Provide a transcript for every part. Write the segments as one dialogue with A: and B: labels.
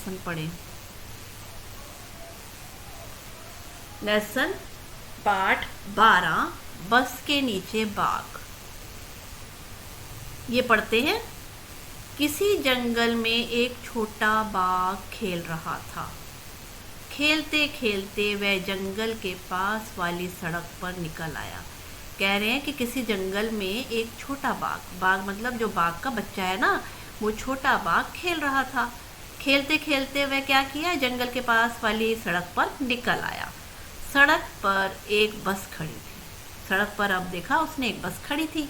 A: Lesson पढ़ें। Lesson पाठ 12 बस के नीचे बाघ। ये पढ़ते हैं। किसी जंगल में एक छोटा बाघ खेल रहा था। खेलते खेलते वह जंगल के पास वाली सड़क पर निकल आया। कह रहे हैं कि किसी जंगल में एक छोटा बाघ, बाघ मतलब जो बाघ का बच्चा है ना, वो छोटा बाघ खेल रहा था। खेलते खेलते वह क्या किया, जंगल के पास वाली सड़क पर निकल आया। सड़क पर एक बस खड़ी थी। सड़क पर अब देखा उसने एक बस खड़ी थी।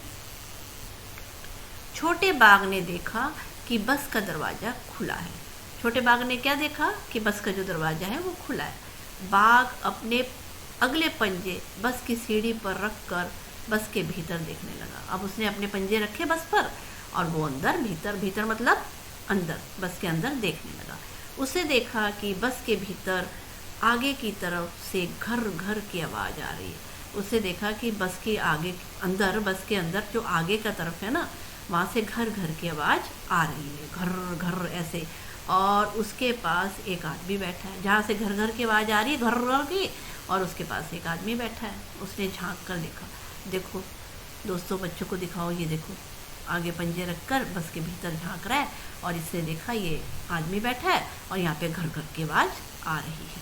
A: छोटे बाघ ने देखा कि बस का दरवाजा खुला है। छोटे बाघ ने क्या देखा कि बस का जो दरवाजा है वो खुला है। बाघ अपने अगले पंजे बस की सीढ़ी पर रखकर बस के भीतर देखने लगा। अब उसने अपने पंजे रखे बस पर और वो अंदर, भीतर मतलब अंदर, बस के अंदर देखने लगा। उसे देखा कि बस के भीतर आगे की तरफ से घर घर की आवाज़ आ रही है। उसे देखा कि बस के आगे अंदर, बस के अंदर जो आगे का तरफ है ना, वहाँ से घर घर की आवाज़ आ रही है, घर घर ऐसे। और उसके पास एक आदमी बैठा है, जहाँ से घर घर की आवाज़ आ रही है, घर घर की, और उसके पास एक आदमी बैठा है। उसने झांक कर देखा। देखो दोस्तों, बच्चों को दिखाओ, ये देखो आगे पंजे रखकर बस के भीतर झांक रहा है और इसने देखा ये आदमी बैठा है और यहाँ पे घर घर की आवाज़ आ रही है।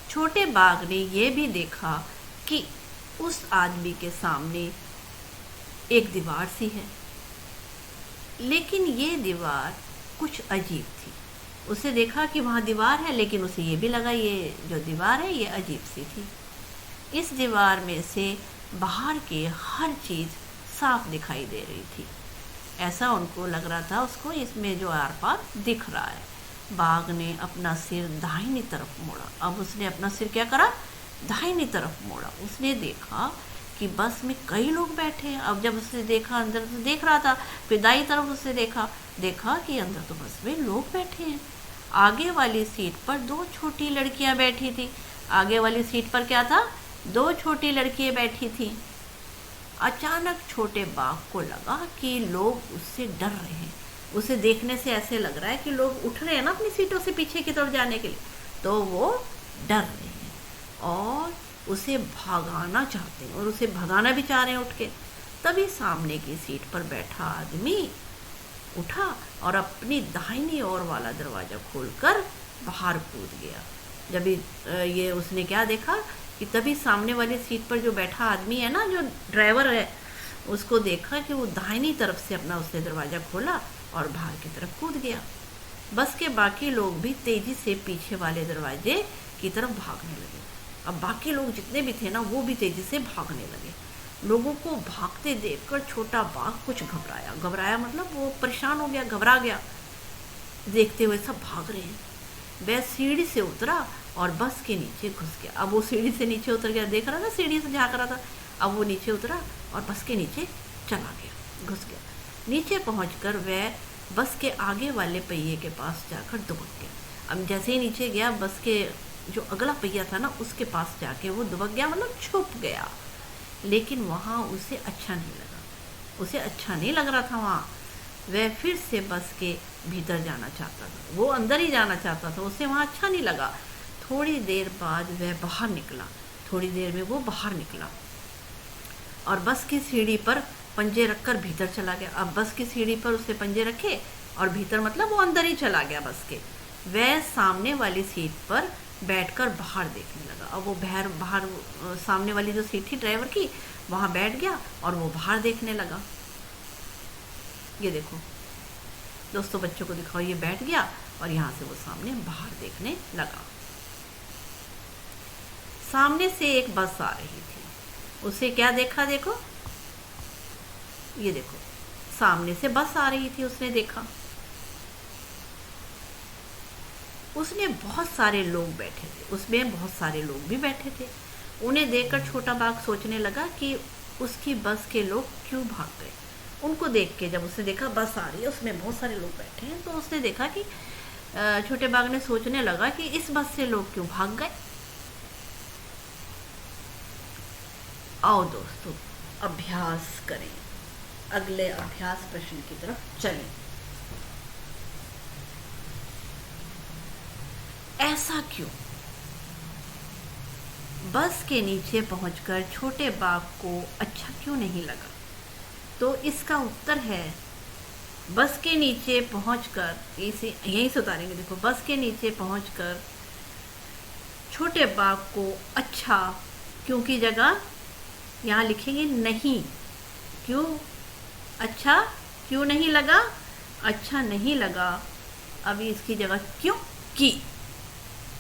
A: छोटे बाघ ने ये भी देखा कि उस आदमी के सामने एक दीवार सी है, लेकिन ये दीवार कुछ अजीब थी। उसे देखा कि वहाँ दीवार है, लेकिन उसे ये भी लगा ये जो दीवार है ये अजीब सी थी। इस दीवार में से बाहर की हर चीज़ साफ दिखाई दे रही थी। ऐसा उनको लग रहा था, उसको इसमें जो आर पार दिख रहा है। बाघ ने अपना सिर दाहिनी तरफ मोड़ा। अब उसने अपना सिर क्या करा, दाहिनी तरफ मोड़ा। उसने देखा कि बस में कई लोग बैठे हैं। अब जब उसने देखा, अंदर तो देख रहा था, फिर दाई तरफ उसने देखा कि अंदर तो बस में लोग बैठे हैं। आगे वाली सीट पर 2 छोटी लड़कियां बैठी थी। आगे वाली सीट पर क्या था, 2 छोटी लड़कियां बैठी थी। अचानक छोटे बाघ को लगा कि लोग उससे डर रहे हैं। उसे देखने से ऐसे लग रहा है कि लोग उठ रहे हैं ना अपनी सीटों से पीछे की तरफ जाने के लिए, तो वो डर रहे हैं और उसे भगाना चाहते हैं, और उसे भगाना भी चाह रहे हैं उठ के। तभी सामने की सीट पर बैठा आदमी उठा और अपनी दाहिनी ओर वाला दरवाज़ा खोलकर बाहर कूद गया। जब ये उसने क्या देखा कि तभी सामने वाली सीट पर जो बैठा आदमी है ना, जो ड्राइवर है, उसको देखा कि वो दाहिनी तरफ से अपना उसने दरवाज़ा खोला और बाहर की तरफ कूद गया। बस के बाकी लोग भी तेज़ी से पीछे वाले दरवाजे की तरफ भागने लगे। अब बाकी लोग जितने भी थे ना, वो भी तेज़ी से भागने लगे। लोगों को भागते देखकर छोटा बाघ कुछ घबराया मतलब वो परेशान हो गया, घबरा गया। देखते हुए सब भाग रहे हैं। वह सीढ़ी से उतरा और बस के नीचे घुस गया। अब वो सीढ़ी से नीचे उतर गया, देख रहा था, सीढ़ी से झाँक रहा था। अब वो नीचे उतरा और बस के नीचे चला गया, घुस गया। नीचे पहुंचकर वह बस के आगे वाले पहिए के पास जाकर दुबक गया। अब जैसे ही नीचे गया, बस के जो अगला पहिया था ना, उसके पास जाके वो दुबक गया, मतलब छुप गया। लेकिन वहाँ उसे अच्छा नहीं लग रहा था वहाँ। वह फिर से बस के भीतर जाना चाहता था, वो अंदर ही जाना चाहता था, उसे वहाँ अच्छा नहीं लगा। थोड़ी देर बाद वह बाहर निकला। थोड़ी देर में वो बाहर निकला और बस की सीढ़ी पर पंजे रखकर भीतर चला गया। अब बस की सीढ़ी पर उसने पंजे रखे और भीतर मतलब वो अंदर ही चला गया बस के। वह सामने वाली सीट पर बैठकर बाहर देखने लगा। अब वो बाहर सामने वाली जो सीट थी ड्राइवर की, वहाँ बैठ गया और वो बाहर देखने लगा। ये देखो दोस्तों, बच्चों को दिखाओ, ये बैठ गया और यहाँ से वो सामने बाहर देखने लगा। सामने से एक बस आ रही थी। उसे क्या देखा, देखो ये देखो, सामने से बस आ रही थी, उसने देखा। उसमें बहुत सारे लोग बैठे थे, उसमें बहुत सारे लोग भी बैठे थे। उन्हें देखकर छोटा बाघ सोचने लगा कि उसकी बस के लोग क्यों भाग गए। उनको देख के जब उसने देखा बस आ रही है, उसमें बहुत सारे लोग बैठे हैं, तो उसने देखा कि छोटे बाघ ने सोचने लगा कि इस बस से लोग क्यों भाग गए। आओ दोस्तों, अभ्यास करें। अगले अभ्यास प्रश्न की तरफ चलें। ऐसा क्यों? बस के नीचे पहुंचकर छोटे बाघ को अच्छा क्यों नहीं लगा? तो इसका उत्तर है, बस के नीचे पहुंचकर, इसे यहीं से उतारेंगे, देखो, बस के नीचे पहुंचकर छोटे बाघ को अच्छा क्यों की जगह यहाँ लिखेंगे नहीं। क्यों अच्छा क्यों नहीं लगा? अच्छा नहीं लगा। अभी इसकी जगह क्यों की?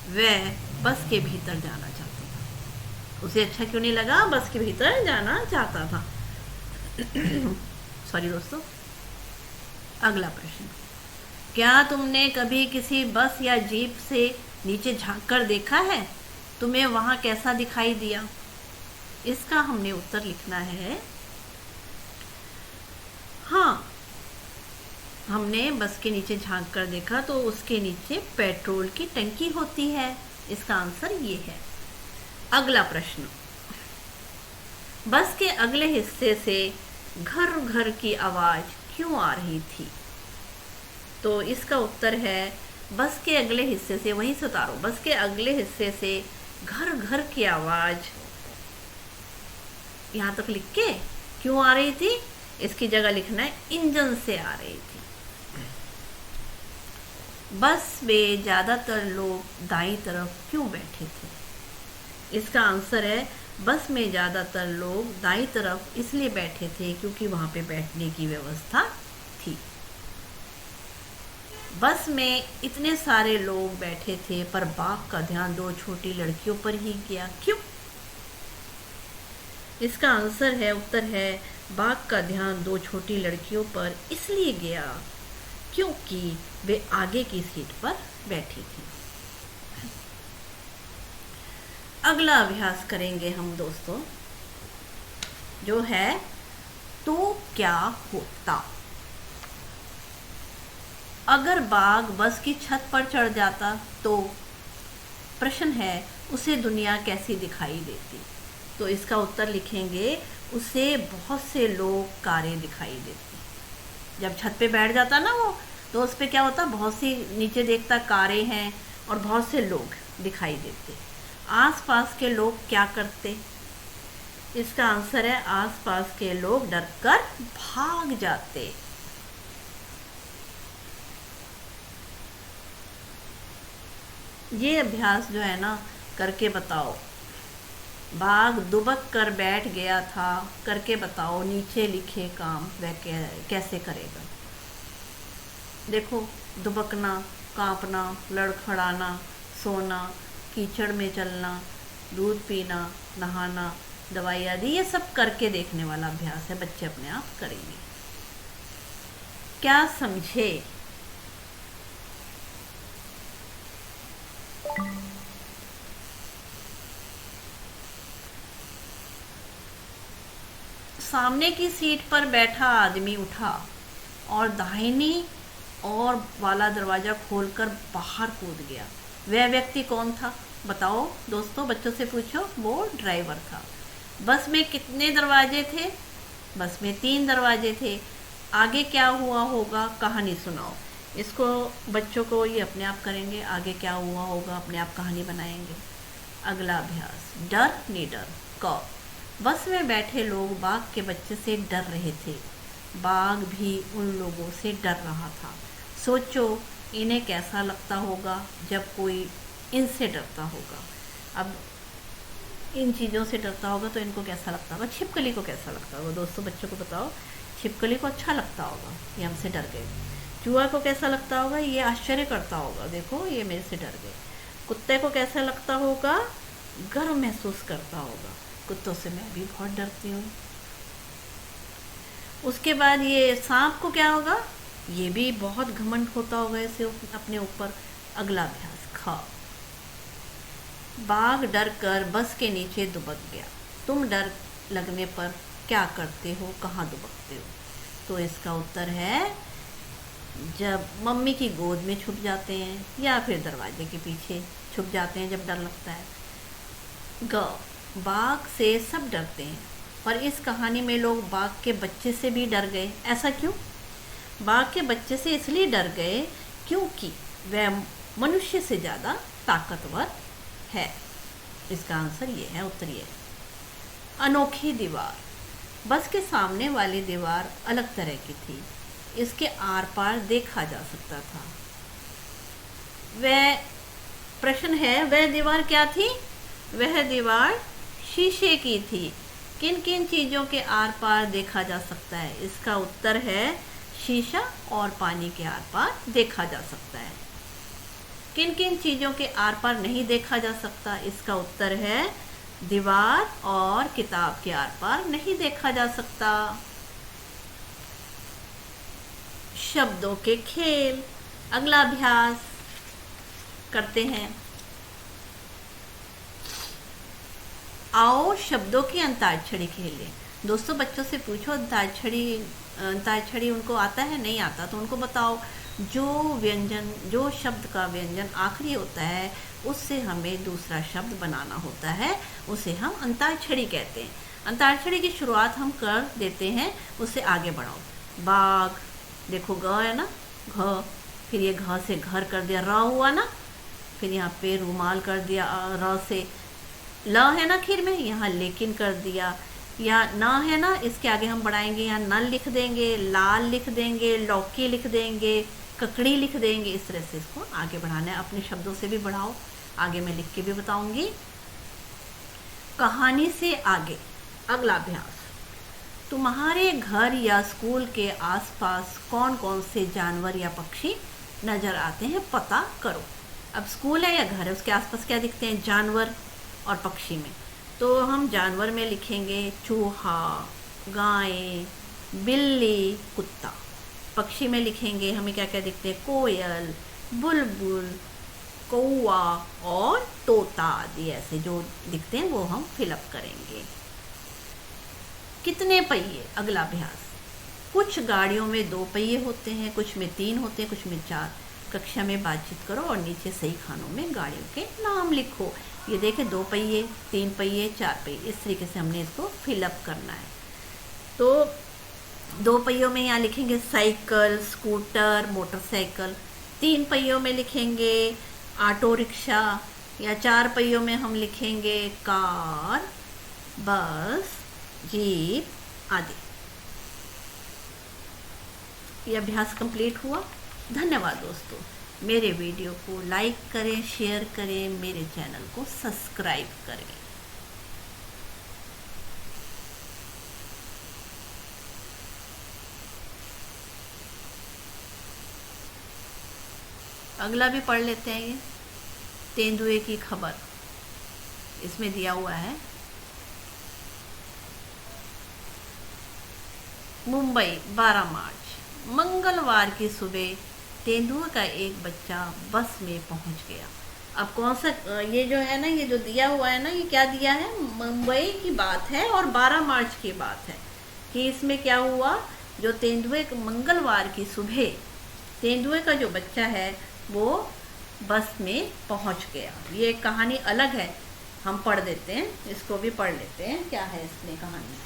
A: वह बस के भीतर जाना चाहता था। उसे अच्छा क्यों नहीं लगा? बस के भीतर जाना चाहता था। सॉरी दोस्तों। अगला प्रश्न, क्या तुमने कभी किसी बस या जीप से नीचे झांक कर देखा है? तुम्हें वहां कैसा दिखाई दिया? इसका हमने उत्तर लिखना है, हाँ, हमने बस के नीचे झांक कर देखा तो उसके नीचे पेट्रोल की टंकी होती है। इसका आंसर ये है। अगला प्रश्न, बस के अगले हिस्से से घर घर की आवाज क्यों आ रही थी? तो इसका उत्तर है, बस के अगले हिस्से से, वहीं से उतारो, बस के अगले हिस्से से घर घर की आवाज यहां तक लिख के क्यों आ रही थी? इसकी जगह लिखना है इंजन से आ रही थी। बस में ज्यादातर लोग दाईं तरफ क्यों बैठे थे? इसका आंसर है, बस में ज्यादातर लोग दाईं तरफ इसलिए बैठे थे क्योंकि वहां पे बैठने की व्यवस्था थी। बस में इतने सारे लोग बैठे थे पर बाघ का ध्यान दो छोटी लड़कियों पर ही गया, क्यों? इसका आंसर है, उत्तर है, बाघ का ध्यान दो छोटी लड़कियों पर इसलिए गया क्योंकि वे आगे की सीट पर बैठी थी। अगला अभ्यास करेंगे हम दोस्तों, जो है तो क्या होता अगर बाघ बस की छत पर चढ़ जाता? तो प्रश्न है, उसे दुनिया कैसी दिखाई देती? तो इसका उत्तर लिखेंगे, उसे बहुत से लोग, कारें दिखाई देती। जब छत पे बैठ जाता ना वो, तो उस पे क्या होता, बहुत सी नीचे देखता कारें हैं और बहुत से लोग दिखाई देते। आसपास के लोग क्या करते? इसका आंसर है, आसपास के लोग डरकर भाग जाते। ये अभ्यास जो है ना, करके बताओ। बाघ दुबक कर बैठ गया था, करके बताओ, नीचे लिखे काम वह कैसे करेगा। देखो, दुबकना, कांपना, लड़खड़ाना, सोना, कीचड़ में चलना, दूध पीना, नहाना, दवाई आदि, ये सब करके देखने वाला अभ्यास है, बच्चे अपने आप करेंगे। क्या समझे? सामने की सीट पर बैठा आदमी उठा और दाहिनी और वाला दरवाजा खोलकर बाहर कूद गया। वह व्यक्ति कौन था? बताओ दोस्तों, बच्चों से पूछो। वो ड्राइवर था। बस में कितने दरवाजे थे? बस में 3 दरवाजे थे। आगे क्या हुआ होगा? कहानी सुनाओ। इसको बच्चों को ये अपने आप करेंगे, आगे क्या हुआ होगा अपने आप कहानी बनाएंगे। अगला अभ्यास, डर निडर। क, बस में बैठे लोग बाघ के बच्चे से डर रहे थे। बाघ भी उन लोगों से डर रहा था। सोचो इन्हें कैसा लगता होगा जब कोई इनसे डरता होगा। अब इन चीज़ों से डरता होगा तो इनको कैसा लगता होगा? छिपकली को कैसा लगता होगा? दोस्तों बच्चों को बताओ। छिपकली को अच्छा लगता होगा, ये हमसे डर गए। चूहा को कैसा लगता होगा? ये आश्चर्य करता होगा, देखो ये मेरे से डर गए। कुत्ते को कैसा लगता होगा? गर्व महसूस करता होगा, कुत्तों से मैं भी बहुत डरती हूँ। उसके बाद ये सांप को क्या होगा? ये भी बहुत घमंड होता होगा इसे अपने ऊपर। अगला अभ्यास, ख, बाघ डर कर बस के नीचे दुबक गया। तुम डर लगने पर क्या करते हो? कहाँ दुबकते हो? तो इसका उत्तर है, जब मम्मी की गोद में छुप जाते हैं या फिर दरवाजे के पीछे छुप जाते हैं जब डर लगता है। ग, बाघ से सब डरते हैं, पर इस कहानी में लोग बाघ के बच्चे से भी डर गए। ऐसा क्यों? बाघ के बच्चे से इसलिए डर गए क्योंकि वह मनुष्य से ज़्यादा ताकतवर है। इसका आंसर ये है, उत्तर ये है। अनोखी दीवार। बस के सामने वाली दीवार अलग तरह की थी, इसके आर पार देखा जा सकता था। वह प्रश्न है, वह दीवार क्या थी? वह दीवार शीशे की थी। किन किन चीज़ों के आर पार देखा जा सकता है? इसका उत्तर है शीशा और पानी के आर पार देखा जा सकता है। किन किन चीज़ों के आर पार नहीं देखा जा सकता? इसका उत्तर है दीवार और किताब के आर पार नहीं देखा जा सकता। शब्दों के खेल। अगला अभ्यास करते हैं। आओ शब्दों की अंताक्षरी खेलें। दोस्तों, बच्चों से पूछो अंताक्षरी उनको आता है? नहीं आता तो उनको बताओ। जो शब्द का व्यंजन आखिरी होता है उससे हमें दूसरा शब्द बनाना होता है, उसे हम अंताक्षरी कहते हैं। अंताक्षरी की शुरुआत हम कर देते हैं, उससे आगे बढ़ाओ। बाघ, देखो ग है ना, घ, फिर ये घ से घर कर दिया, र हुआ ना, फिर यहाँ पे रुमाल कर दिया, र से ल है ना खीर में, यहाँ लेकिन कर दिया। या न है ना, इसके आगे हम बढ़ाएंगे, यहाँ नल लिख देंगे, लाल लिख देंगे, लौकी लिख देंगे, ककड़ी लिख देंगे। इस तरह से इसको आगे बढ़ाना है। अपने शब्दों से भी बढ़ाओ, आगे मैं लिख के भी बताऊंगी। कहानी से आगे। अगला अभ्यास। तुम्हारे घर या स्कूल के आसपास कौन कौन से जानवर या पक्षी नजर आते हैं, पता करो। अब स्कूल है या घर है, उसके आसपास क्या दिखते हैं? जानवर और पक्षी में। तो हम जानवर में लिखेंगे चूहा, गाय, बिल्ली, कुत्ता। पक्षी में लिखेंगे हमें क्या क्या दिखते हैं? कोयल, बुलबुल, कौवा और तोता आदि। ऐसे जो दिखते हैं वो हम फिलअप करेंगे। कितने पहिए। अगला अभ्यास। कुछ गाड़ियों में 2 पहिए होते हैं, कुछ में 3 होते हैं, कुछ में 4। कक्षा में बातचीत करो और नीचे सही खानों में गाड़ियों के नाम लिखो। ये देखें, 2 पहिए, 3 पहिए, 4 पहिए, इस तरीके से हमने इसको फिलअप करना है। तो 2 पहियों में यहाँ लिखेंगे साइकिल, स्कूटर, मोटरसाइकिल। 3 पहियों में लिखेंगे ऑटो रिक्शा, या 4 पहियों में हम लिखेंगे कार, बस, जीप आदि। ये अभ्यास कंप्लीट हुआ। धन्यवाद दोस्तों। मेरे वीडियो को लाइक करें, शेयर करें, मेरे चैनल को सब्सक्राइब करें। अगला भी पढ़ लेते हैं। ये तेंदुए की खबर इसमें दिया हुआ है। मुंबई 12 मार्च। मंगलवार की सुबह तेंदुए का एक बच्चा बस में पहुंच गया। अब कौन सा, ये जो है ना, ये जो दिया हुआ है ना, ये क्या दिया है? मुंबई की बात है और 12 मार्च की बात है कि इसमें क्या हुआ। जो मंगलवार की सुबह तेंदुए का जो बच्चा है वो बस में पहुंच गया। ये कहानी अलग है, हम पढ़ देते हैं, इसको भी पढ़ लेते हैं। क्या है इसमें कहानी?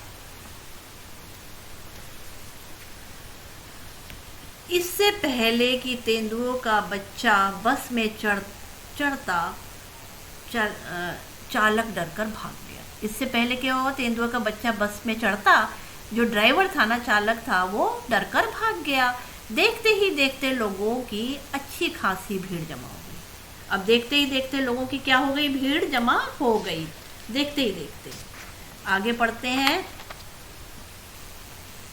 A: इससे पहले कि तेंदुओं का बच्चा बस में चढ़ता चालक डरकर भाग गया। इससे पहले क्या हुआ? तेंदुआ का बच्चा बस में चढ़ता, जो ड्राइवर था ना, चालक था, वो डरकर भाग गया। देखते ही देखते लोगों की अच्छी खासी भीड़ जमा हो गई। अब देखते ही देखते लोगों की क्या हो गई? भीड़ जमा हो गई। देखते ही देखते आगे पढ़ते हैं।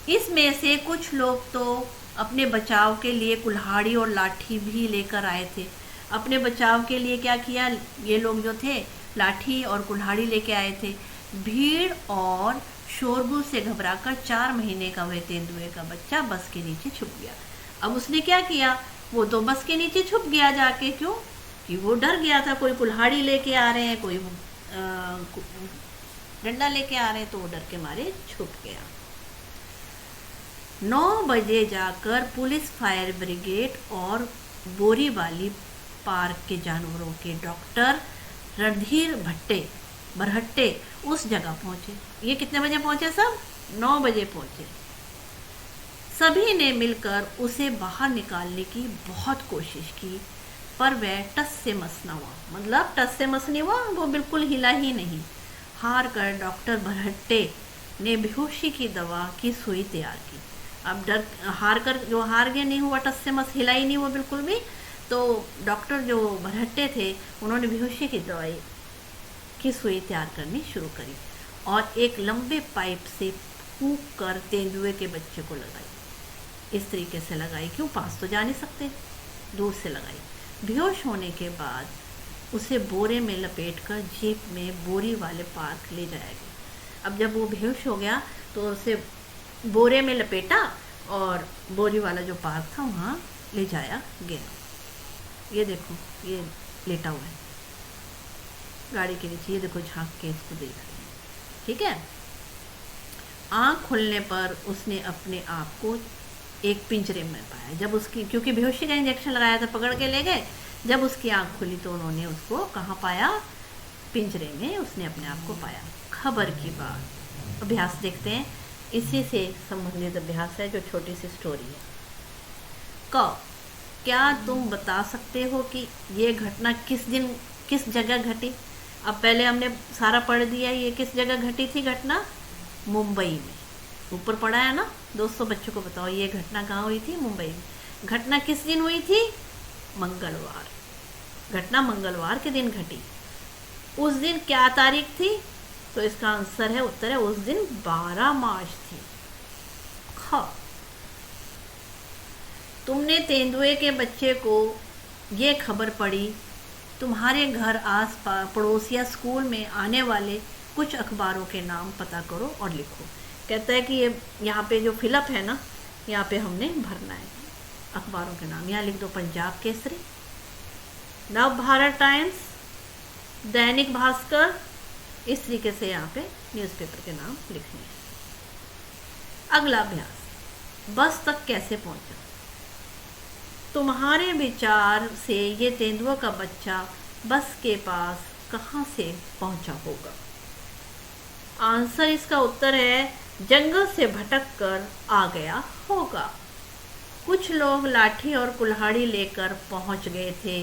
A: इसमें से कुछ लोग तो अपने बचाव के लिए कुल्हाड़ी और लाठी भी लेकर आए थे। अपने बचाव के लिए क्या किया? ये लोग जो थे लाठी और कुल्हाड़ी लेके आए थे। भीड़ और शोरगुल से घबराकर 4 महीने का वह तेंदुए का बच्चा बस के नीचे छुप गया। अब उसने क्या किया? वो तो बस के नीचे छुप गया जाके। क्यों? कि वो डर गया था, कोई कुल्हाड़ी लेके आ रहे हैं, कोई डंडा लेके आ रहे हैं, तो वो डर के मारे छुप गया। 9 बजे जाकर पुलिस, फायर ब्रिगेड और बोरीवाली पार्क के जानवरों के डॉक्टर रणधीर बरहट्टे उस जगह पहुंचे। ये कितने बजे पहुंचे? सब 9 बजे पहुंचे। सभी ने मिलकर उसे बाहर निकालने की बहुत कोशिश की, पर वह टस से मस न हुआ। मतलब टस से मस नहीं हुआ, वो बिल्कुल हिला ही नहीं। हार कर डॉक्टर भरहट्टे ने बेहोशी की दवा की सुई तैयार की। अब डर हार कर, जो हार गया, नहीं हुआ टस से मस, हिला ही नहीं वो बिल्कुल भी, तो डॉक्टर जो भरहट्टे थे उन्होंने बेहोशी की दवाई की सुई तैयार करनी शुरू करी और एक लंबे पाइप से फूंक कर तेंदुए के बच्चे को लगाई। इस तरीके से लगाई, क्यों, पास तो जा नहीं सकते, दूर से लगाई। बेहोश होने के बाद उसे बोरे में लपेट कर जीप में बोरी वाले पार्क ले जाया गया। अब जब वो बेहोश हो गया तो उसे बोरे में लपेटा और बोरी वाला जो पार्क था वहाँ ले जाया गया। ये देखो, ये लेटा हुआ है गाड़ी के नीचे, ये देखो झांक के इसको देख रहे हैं, ठीक है। आँख खुलने पर उसने अपने आप को एक पिंजरे में पाया। जब उसकी, क्योंकि बेहोशी का इंजेक्शन लगाया था, पकड़ के ले गए, जब उसकी आँख खुली तो उन्होंने उसको कहाँ पाया, पिंजरे में उसने अपने आप को पाया। खबर की बात, अभ्यास देखते हैं, इसी से संबंधित अभ्यास है जो छोटी सी स्टोरी है। क, क्या तुम बता सकते हो कि ये घटना किस दिन किस जगह घटी? अब पहले हमने सारा पढ़ दिया, ये किस जगह घटी थी घटना? मुंबई में, ऊपर पढ़ा है ना दोस्तों। बच्चों को बताओ ये घटना कहाँ हुई थी? मुंबई में। घटना किस दिन हुई थी? मंगलवार। घटना मंगलवार के दिन घटी। उस दिन क्या तारीख थी? तो इसका आंसर है, उत्तर है, उस दिन 12 मार्च थी। ख, तुमने तेंदुए के बच्चे को ये खबर पढ़ी, तुम्हारे घर आस पास पड़ोस या स्कूल में आने वाले कुछ अखबारों के नाम पता करो और लिखो। कहता है कि ये यहाँ पे जो फिलअप है ना, यहाँ पे हमने भरना है अखबारों के नाम। यहाँ लिख दो पंजाब केसरी, नव भारत टाइम्स, दैनिक भास्कर, इस तरीके से यहाँ पे न्यूज़पेपर के नाम लिखने हैं। अगला अभ्यास, बस तक कैसे पहुँचा? तुम्हारे विचार से ये तेंदुआ का बच्चा बस के पास कहाँ से पहुँचा होगा? आंसर, इसका उत्तर है, जंगल से भटक कर आ गया होगा। कुछ लोग लाठी और कुल्हाड़ी लेकर पहुँच गए थे,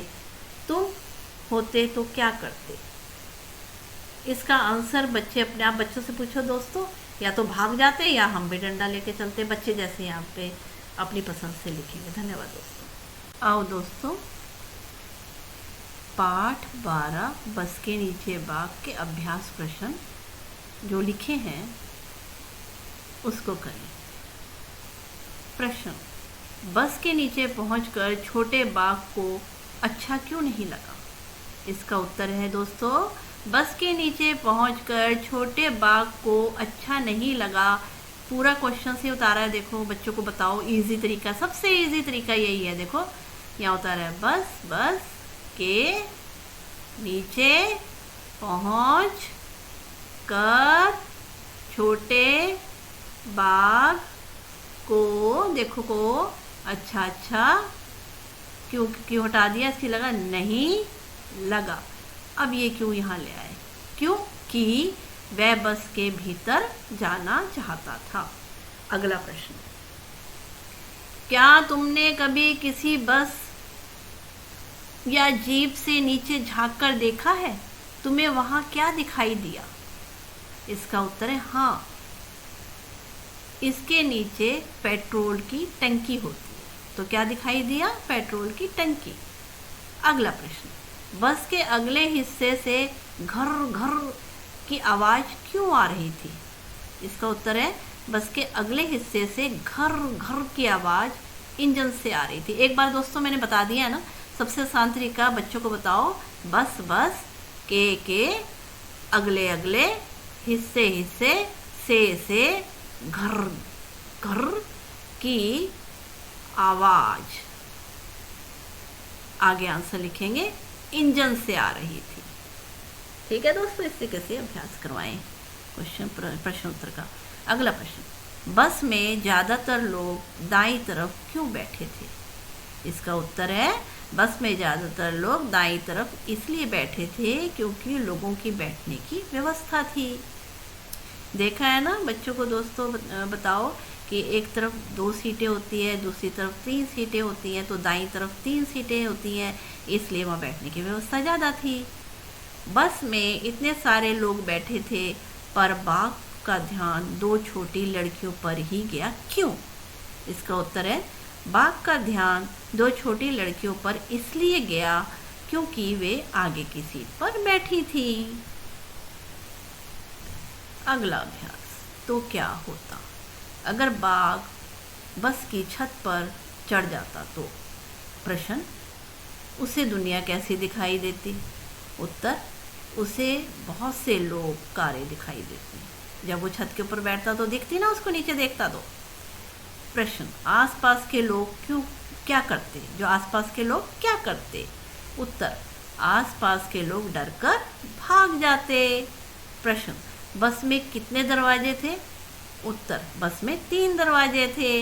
A: तुम होते तो क्या करते? इसका आंसर बच्चे अपने आप बच्चों से पूछो दोस्तों, या तो भाग जाते या हम भी डंडा लेके चलते। बच्चे जैसे यहाँ पे अपनी पसंद से लिखेंगे। धन्यवाद दोस्तों। आओ दोस्तों, पाठ 12 बस के नीचे बाग के अभ्यास प्रश्न जो लिखे हैं उसको करें। प्रश्न, बस के नीचे पहुंचकर छोटे बाघ को अच्छा क्यों नहीं लगा? इसका उत्तर है दोस्तों, बस के नीचे पहुंचकर छोटे बाघ को अच्छा नहीं लगा। पूरा क्वेश्चन से उतारा है, देखो बच्चों को बताओ। इजी तरीका, सबसे इजी तरीका यही है। देखो यहाँ उतारा है, बस के नीचे पहुंच कर छोटे बाघ को, देखो को, अच्छा क्यों हटा दिया? इसकी लगा नहीं लगा। अब ये क्यों यहाँ ले आए? क्योंकि वह बस के भीतर जाना चाहता था। अगला प्रश्न, क्या तुमने कभी किसी बस या जीप से नीचे झांक कर देखा है? तुम्हें वहां क्या दिखाई दिया? इसका उत्तर है हाँ, इसके नीचे पेट्रोल की टंकी होती है। तो क्या दिखाई दिया? पेट्रोल की टंकी। अगला प्रश्न, बस के अगले हिस्से से घर घर की आवाज क्यों आ रही थी? इसका उत्तर है, बस के अगले हिस्से से घर घर की आवाज इंजन से आ रही थी। एक बार दोस्तों मैंने बता दिया है ना, सबसे आसान तरीका, बच्चों को बताओ, बस के अगले अगले, हिस्से से घर घर की आवाज। आगे आंसर लिखेंगे, इंजन से आ रही थी। ठीक है दोस्तों, इस तरीके से अभ्यास करवाएं प्रश्न उत्तर का। अगला प्रश्न, बस में ज्यादातर लोग दाईं तरफ क्यों बैठे थे? इसका उत्तर है, बस में ज्यादातर लोग दाईं तरफ इसलिए बैठे थे क्योंकि लोगों की बैठने की व्यवस्था थी। देखा है ना बच्चों को दोस्तों, बताओ कि एक तरफ 2 सीटें होती है, दूसरी तरफ 3 सीटें होती हैं, तो दाईं तरफ 3 सीटें होती हैं, इसलिए वहाँ बैठने की व्यवस्था ज़्यादा थी। बस में इतने सारे लोग बैठे थे, पर बाघ का ध्यान दो छोटी लड़कियों पर ही गया। क्यों? इसका उत्तर है, बाघ का ध्यान दो छोटी लड़कियों पर इसलिए गया क्योंकि वे आगे की सीट पर बैठी थी। अगला अभ्यास, तो क्या होता अगर बाघ बस की छत पर चढ़ जाता तो? प्रश्न, उसे दुनिया कैसी दिखाई देती? उत्तर, उसे बहुत से लोग कारें दिखाई देती। जब वो छत के ऊपर बैठता तो दिखती ना, उसको नीचे देखता तो। प्रश्न, आसपास के लोग क्या करते? जो आसपास के लोग क्या करते? उत्तर, आसपास के लोग डरकर भाग जाते। प्रश्न, बस में कितने दरवाजे थे? उत्तर, बस में 3 दरवाजे थे।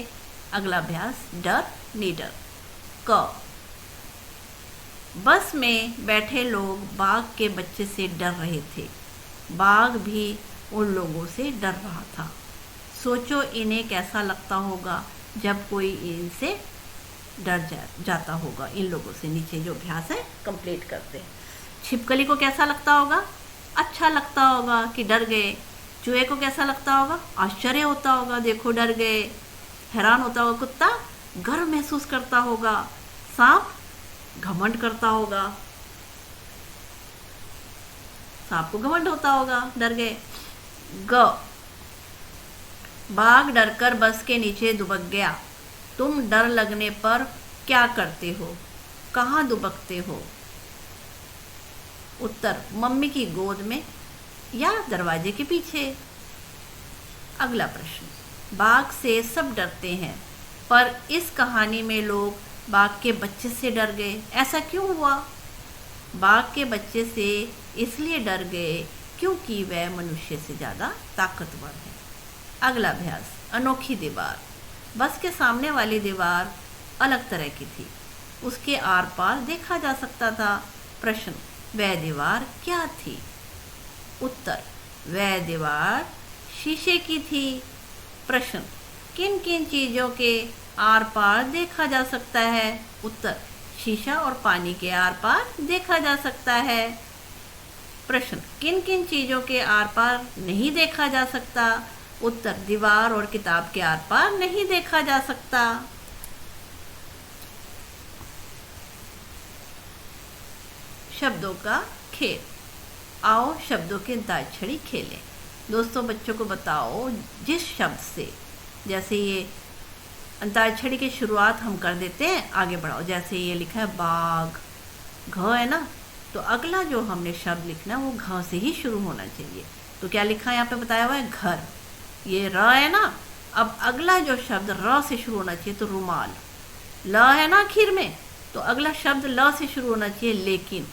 A: अगला अभ्यास, डर निडर। क, बस में बैठे लोग बाघ के बच्चे से डर रहे थे। बाघ भी उन लोगों से डर रहा था। सोचो इन्हें कैसा लगता होगा जब कोई इनसे डर जाता होगा। इन लोगों से नीचे जो अभ्यास है कंप्लीट करते हैं। छिपकली को कैसा लगता होगा? अच्छा लगता होगा कि डर गए। चूहे को कैसा लगता होगा? आश्चर्य होता होगा, देखो डर गए। हैरान होता होगा कुत्ता, गर्व महसूस करता होगा। सांप घमंड करता होगा, सांप को घमंड होता होगा, डर गए। ग, बाघ डरकर बस के नीचे दुबक गया। तुम डर लगने पर क्या करते हो? कहाँ दुबकते हो? उत्तर, मम्मी की गोद में या दरवाजे के पीछे। अगला प्रश्न, बाघ से सब डरते हैं, पर इस कहानी में लोग बाघ के बच्चे से डर गए, ऐसा क्यों हुआ? बाघ के बच्चे से इसलिए डर गए क्योंकि वह मनुष्य से ज़्यादा ताकतवर है। अगला अभ्यास, अनोखी दीवार। बस के सामने वाली दीवार अलग तरह की थी, उसके आर पार देखा जा सकता था। प्रश्न, वह दीवार क्या थी? उत्तर, वह दीवार शीशे की थी। प्रश्न, किन किन चीज़ों के आर पार देखा जा सकता है? उत्तर, शीशा और पानी के आर पार देखा जा सकता है। प्रश्न, किन किन चीज़ों के आर पार नहीं देखा जा सकता? उत्तर, दीवार और किताब के आर पार नहीं देखा जा सकता। शब्दों का खेल। आओ शब्दों की अंताक्षरी खेलें। दोस्तों, बच्चों को बताओ जिस शब्द से, जैसे ये अंताक्षरी की शुरुआत हम कर देते हैं, आगे बढ़ाओ। जैसे ये लिखा है बाघ, घ है ना, तो अगला जो हमने शब्द लिखना है वो घ से ही शुरू होना चाहिए। तो क्या लिखा है यहाँ पे बताया हुआ है? घर। ये र है ना, अब अगला जो शब्द र से शुरू होना चाहिए, तो रुमाल। ल है ना आखिर में, तो अगला शब्द ल से शुरू होना चाहिए, लेकिन।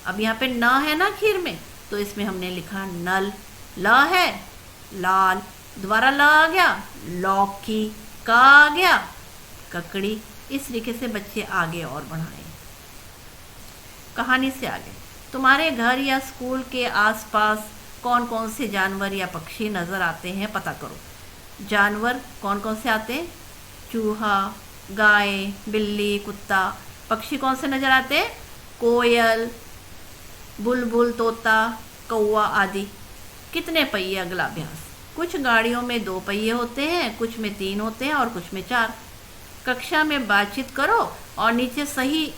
A: अब यहाँ पे न है ना आखिर में, तो इसमें हमने लिखा नल। ल है लाल, दोबारा ल आ गया, लौकी। का आ गया, ककड़ी। इस तरीके से बच्चे आगे और बढ़ाएं। कहानी से आगे, तुम्हारे घर या स्कूल के आसपास कौन कौन से जानवर या पक्षी नज़र आते हैं, पता करो। जानवर कौन कौन से आते हैं? चूहा, गाय, बिल्ली, कुत्ता। पक्षी कौन से नज़र आते हैं? कोयल, बुलबुल, तोता, कौवा आदि। कितने पहिए? अगला अभ्यास, कुछ गाड़ियों में 2 पहिए होते हैं, कुछ में 3 होते हैं और कुछ में 4। कक्षा में बातचीत करो और नीचे सही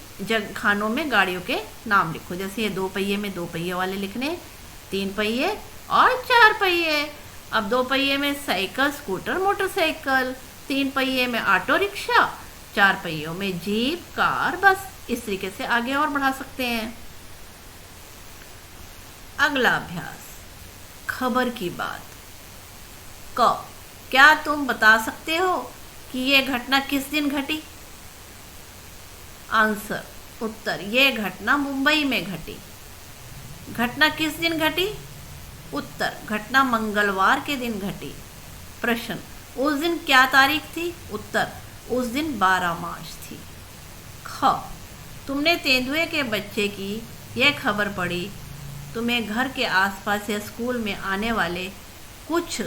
A: खानों में गाड़ियों के नाम लिखो। जैसे ये 2 पहिए में 2 पहिए वाले लिखने, 3 पहिए और 4 पहिए। अब 2 पहिए में साइकिल, स्कूटर, मोटरसाइकिल, 3 पहिए में ऑटो रिक्शा, 4 पहियों में जीप, कार, बस। इस तरीके से आगे और बढ़ा सकते हैं। अगला अभ्यास, खबर की बात। क, क्या तुम बता सकते हो कि यह घटना किस दिन घटी? आंसर, उत्तर, यह घटना मुंबई में घटी। घटना किस दिन घटी? उत्तर, घटना मंगलवार के दिन घटी। प्रश्न, उस दिन क्या तारीख थी? उत्तर, उस दिन 12 मार्च थी। ख, तुमने तेंदुए के बच्चे की यह खबर पढ़ी। तुम्हें घर के आसपास या स्कूल में आने वाले कुछ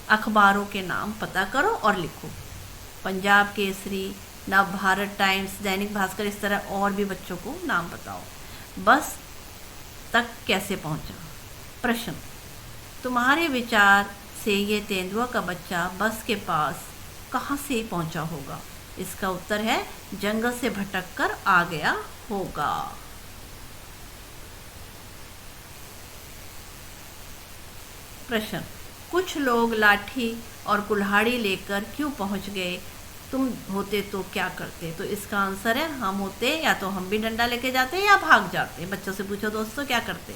A: अखबारों के नाम पता करो और लिखो। पंजाब केसरी, नव भारत टाइम्स, दैनिक भास्कर, इस तरह और भी बच्चों को नाम बताओ। बस तक कैसे पहुंचा? प्रश्न, तुम्हारे विचार से ये तेंदुआ का बच्चा बस के पास कहाँ से पहुंचा होगा? इसका उत्तर है जंगल से भटक कर आ गया होगा। प्रश्न, कुछ लोग लाठी और कुल्हाड़ी लेकर क्यों पहुंच गए? तुम होते तो क्या करते? तो इसका आंसर है हम होते या तो हम भी डंडा लेके जाते या भाग जाते। बच्चों से पूछो दोस्तों क्या करते।